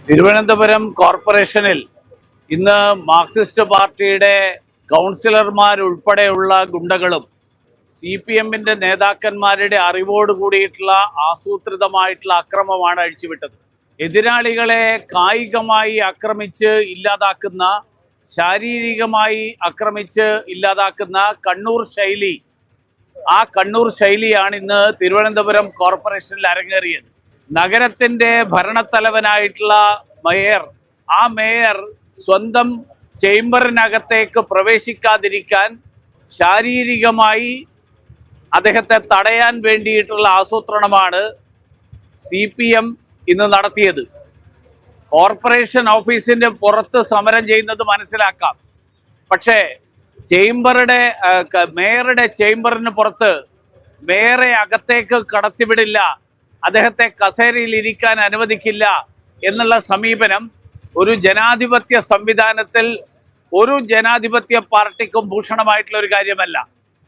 തിരുവനന്തപുരം കോർപ്പറേഷനിൽ ഇന്ന് മാർക്സിസ്റ്റ് പാർട്ടിയുടെ കൗൺസിലർമാരുൾപ്പെടെയുള്ള ഗുണ്ടകളും CPM-ന്റെ നേതാക്കന്മാരുടെ അറിവോട് കൂടിയിട്ടുള്ള ആസൂത്രിതമായിട്ടുള്ള അക്രമമാണ് അഴിച്ചുവിട്ടത്. എതിരാളികളെ കായികമായി ആക്രമിച്ച് ഇല്ലാതാക്കുന്ന, ശാരീരികമായി ആക്രമിച്ച് ഇല്ലാതാക്കുന്ന കണ്ണൂർ ശൈലി, ആ കണ്ണൂർ ശൈലിയാണ് ഇന്ന് തിരുവനന്തപുരം കോർപ്പറേഷനിൽ അരങ്ങേറിയത്. നഗരത്തിന്റെ ഭരണത്തലവനായിട്ടുള്ള മേയർ, ആ മേയർ സ്വന്തം ചേംബറിനകത്തേക്ക് പ്രവേശിക്കാതിരിക്കാൻ ശാരീരികമായി അദ്ദേഹത്തെ തടയാൻ വേണ്ടിയിട്ടുള്ള ആസൂത്രണമാണ് CPM ഇന്ന് നടത്തിയത്. കോർപ്പറേഷൻ ഓഫീസിന്റെ പുറത്ത് സമരം ചെയ്യുന്നത് മനസ്സിലാക്കാം. പക്ഷേ മേയറുടെ ചേംബറിന് പുറത്ത് മേയറെ അകത്തേക്ക് കടത്തിവിടില്ല, അദ്ദേഹത്തെ കസേരയിൽ ഇരിക്കാൻ അനുവദിക്കില്ല എന്നുള്ള സമീപനം ഒരു ജനാധിപത്യ സംവിധാനത്തിൽ ഒരു ജനാധിപത്യ പാർട്ടിക്കും ഭൂഷണമായിട്ടുള്ള ഒരു കാര്യമല്ല.